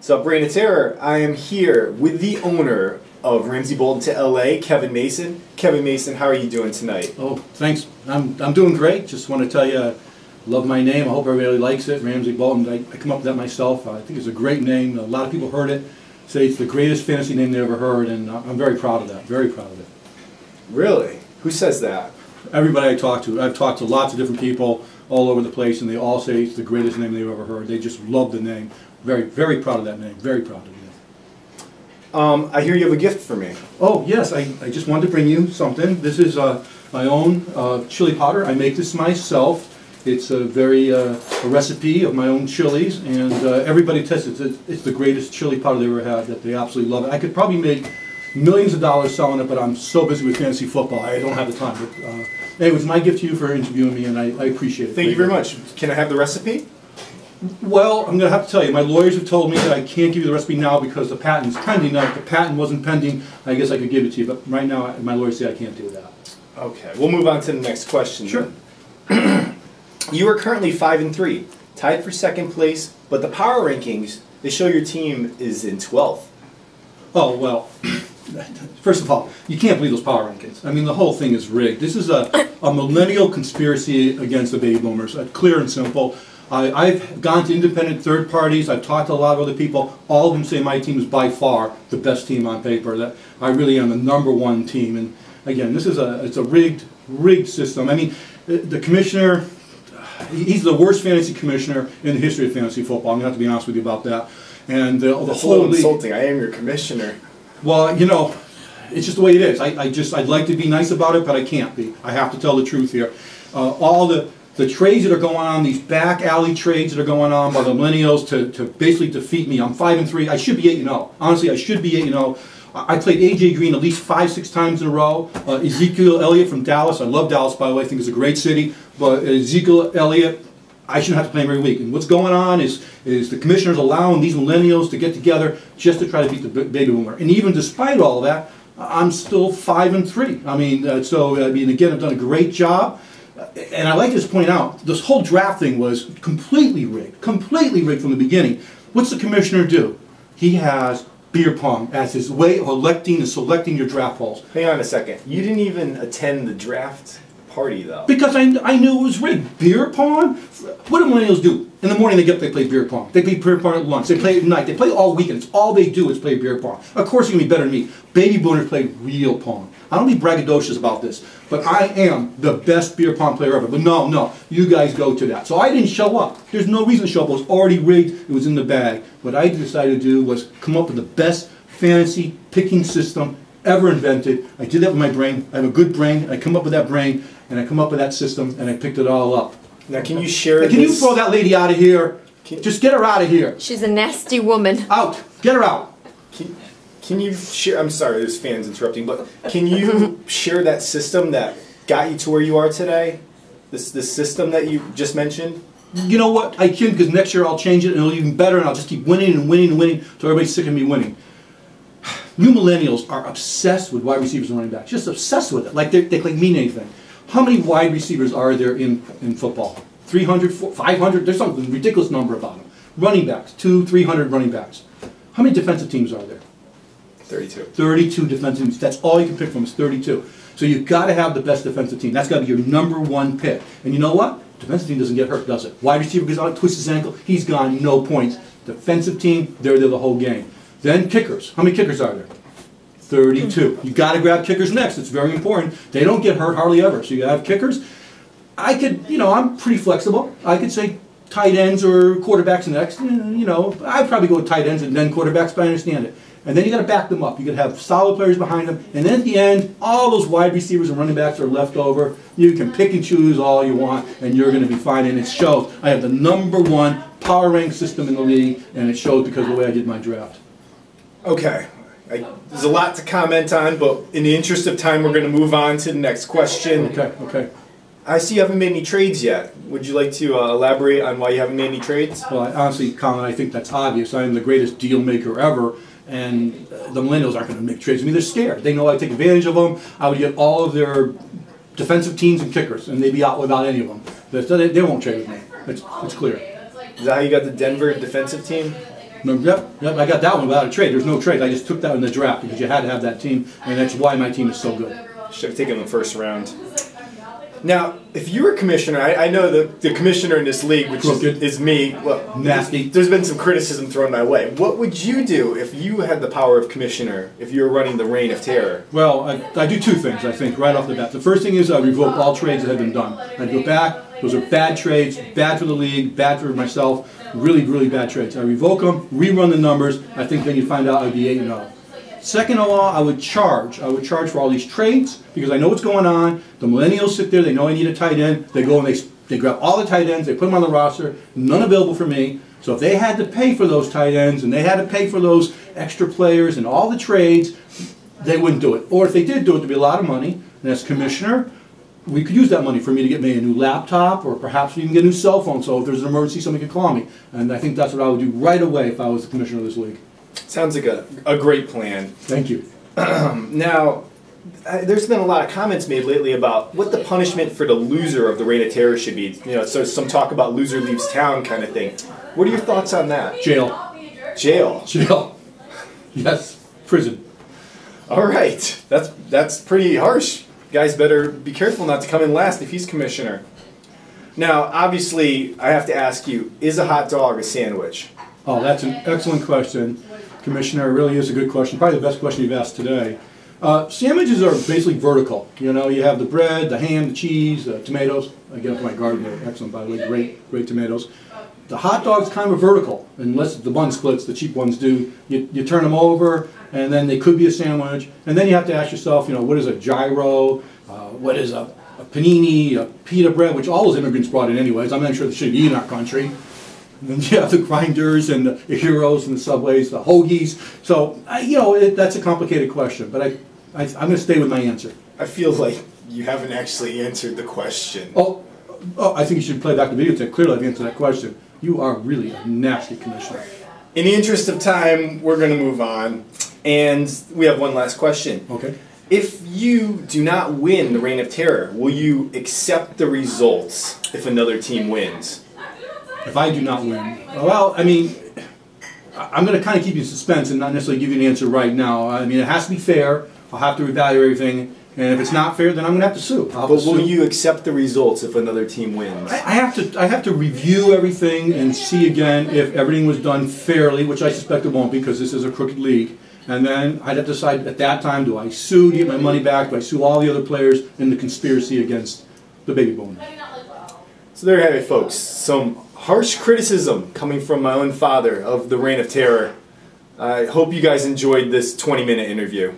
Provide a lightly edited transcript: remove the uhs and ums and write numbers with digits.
So, Brain of Terror, I am here with the owner of Ramsay Bolton to LA, Kevin Mason. Kevin Mason, how are you doing tonight? Oh, thanks. I'm doing great. Just want to tell you, I love my name. I hope everybody likes it. Ramsay Bolton. I come up with that myself. I think it's a great name. A lot of people heard it, say it's the greatest fantasy name they ever heard, and I'm very proud of that. Very proud of it. Really? Who says that? Everybody I talk to. I've talked to lots of different people all over the place, and they all say it's the greatest name they've ever heard. They just love the name. Very, very proud of that name. Very proud of it. I hear you have a gift for me. Oh, yes. I just wanted to bring you something. This is my own chili powder. I make this myself. It's a recipe of my own chilies, and everybody tests it. It's the greatest chili powder they ever had. That they absolutely love it. I could probably make millions of dollars selling it, but I'm so busy with fantasy football, I don't have the time. But anyway, it's my gift to you for interviewing me, and I appreciate it. Thank you very much. Can I have the recipe? Well, I'm going to have to tell you, my lawyers have told me that I can't give you the recipe now because the patent's pending. Now, if the patent wasn't pending, I guess I could give it to you, but right now my lawyers say I can't do that. Okay, we'll move on to the next question. Sure. You are currently 5-3, tied for second place, but the power rankings, they show your team is in 12th. Oh, well, first of all, you can't believe those power rankings. I mean, the whole thing is rigged. This is a millennial conspiracy against the baby boomers, clear and simple. I've gone to independent third parties. I've talked to a lot of other people. All of them say my team is by far the best team on paper. That I really am the #1 team. And again, this is it's a rigged system. I mean, the commissioner, he's the worst fantasy commissioner in the history of fantasy football. I'm going to have to be honest with you about that. And the whole league. Insulting. I am your commissioner. Well, you know, it's just the way it is. I'd like to be nice about it, but I can't be. I have to tell the truth here. All the trades that are going on, these back alley trades that are going on by the millennials to basically defeat me. I'm 5-3. I should be 8-0. Honestly, I should be 8-0. I played A.J. Green at least 5-6 times in a row. Ezekiel Elliott from Dallas. I love Dallas, by the way. I think it's a great city. But Ezekiel Elliott, I shouldn't have to play him every week. And what's going on is the commissioners allowing these millennials to get together just to try to beat the baby boomer. And even despite all that, I'm still 5-3. I mean, again, I've done a great job. And I like to just point out, this whole draft thing was completely rigged from the beginning. What's the commissioner do? He has beer pong as his way of electing and selecting your draft polls. Hang on a second. You didn't even attend the draft party, though. Because I knew it was rigged. Beer pong? What do millennials do? In the morning they get up, they play beer pong. They play beer pong at lunch. They play at night. They play all weekend. It's all they do is play beer pong. Of course you're going to be better than me. Baby boomers play real pong. I don't be braggadocious about this, but I am the best beer pong player ever. But no, you guys go to that. So I didn't show up. There's no reason to show up. It was already rigged. It was in the bag. What I decided to do was come up with the best fantasy picking system ever invented. I did that with my brain. I have a good brain. I come up with that brain, and I come up with that system, and I picked it all up. Now, can you share this? Can you throw that lady out of here? Just get her out of here. She's a nasty woman. Out. Get her out. Can you share, I'm sorry, there's fans interrupting, but can you share that system that got you to where you are today? This system that you just mentioned? You know what? I can, because next year I'll change it and it'll be even better, and I'll just keep winning and winning and winning until everybody's sick of me winning. You millennials are obsessed with wide receivers and running backs. Just obsessed with it. Like they mean anything. How many wide receivers are there in football? 300, 500? There's some ridiculous number about them. Running backs, 200, 300 running backs. How many defensive teams are there? 32. 32 defensive teams. That's all you can pick from is 32. So you've got to have the best defensive team. That's got to be your #1 pick. And you know what? Defensive team doesn't get hurt, does it? Wide receiver goes out, twists his ankle, he's gone, no points. Defensive team, they're there the whole game. Then kickers. How many kickers are there? 32. You've got to grab kickers next. It's very important. They don't get hurt hardly ever. So you have kickers. I could, I'm pretty flexible. I could say tight ends or quarterbacks next. I'd probably go with tight ends and then quarterbacks, but I understand it. And then you got to back them up. You got to have solid players behind them. And then at the end, all those wide receivers and running backs are left over. You can pick and choose all you want, and you're going to be fine. And it shows. I have the #1 power rank system in the league, and it shows because of the way I did my draft. Okay. There's a lot to comment on, but in the interest of time, we're going to move on to the next question. Okay. I see you haven't made any trades yet. Would you like to elaborate on why you haven't made any trades? Well, honestly, Colin, I think that's obvious. I am the greatest deal maker ever. And the millennials aren't going to make trades. I mean, they're scared. They know I take advantage of them. I would get all of their defensive teams and kickers, and they'd be out without any of them. They won't trade with me. It's clear. Is that how you got the Denver defensive team? No, yep, I got that one without a trade. There's no trade. I just took that in the draft because you had to have that team, and that's why my team is so good. Should have taken the first round. Now, if you were commissioner, I know the commissioner in this league, which is me. Well, nasty. There's been some criticism thrown my way. What would you do if you had the power of commissioner, if you were running the Reign of Terror? Well, I do two things, I think, right off the bat. The first thing is I revoke all trades that have been done. I'd go back. Those are bad trades, bad for the league, bad for myself, really, really bad trades. I revoke them, rerun the numbers. I think then you find out I'd be 8-0. Second of all, I would charge for all these trades because I know what's going on. The millennials sit there, they know I need a tight end. They go and they grab all the tight ends, they put them on the roster, none available for me. So if they had to pay for those tight ends and they had to pay for those extra players and all the trades, they wouldn't do it. Or if they did do it, there'd be a lot of money. And as commissioner, we could use that money for me to get me a new laptop or perhaps even get a new cell phone so if there's an emergency, somebody could call me. And I think that's what I would do right away if I was the commissioner of this league. Sounds like a great plan. Thank you. Now, there's been a lot of comments made lately about what the punishment for the loser of the Reign of Terror should be. You know, so some talk about loser leaves town kind of thing. What are your thoughts on that? Jail. Jail? Jail. Yes. Prison. All right. That's pretty harsh. Guys better be careful not to come in last if he's commissioner. Now, obviously, I have to ask you, is a hot dog a sandwich? Oh, that's an excellent question, Commissioner. It really is a good question. Probably the best question you've asked today. Sandwiches are basically vertical. You know, you have the bread, the ham, the cheese, the tomatoes. I get up to my garden. They're excellent, by the way. Great tomatoes. The hot dog's kind of a vertical, unless the bun splits. The cheap ones do. You turn them over, and then they could be a sandwich. And then you have to ask yourself, you know, what is a gyro? What is a panini? A pita bread? Which all those immigrants brought in anyways. I'm not sure they should be in our country. And then you have the grinders and the heroes and the subways, the hoagies. So, you know, that's a complicated question, but I'm going to stay with my answer. I feel like you haven't actually answered the question. Oh, I think you should play back the videotape. Clearly I've answered that question. You are really a nasty commissioner. In the interest of time, we're going to move on. And we have one last question. Okay. If you do not win the Reign of Terror, will you accept the results if another team wins? If I do not win, well, I mean, I'm going to kind of keep you in suspense and not necessarily give you an answer right now. I mean, it has to be fair. I'll have to evaluate everything, and if it's not fair, then I'm going to have to sue. But will you accept the results if another team wins? I have to review everything and see again if everything was done fairly, which I suspect it won't because this is a crooked league. And then I'd have to decide at that time, do I sue to get my money back? Do I sue all the other players in the conspiracy against the baby boomers? So there you have it, folks. Some harsh criticism coming from my own father of the Reign of Terror. I hope you guys enjoyed this 20-minute interview.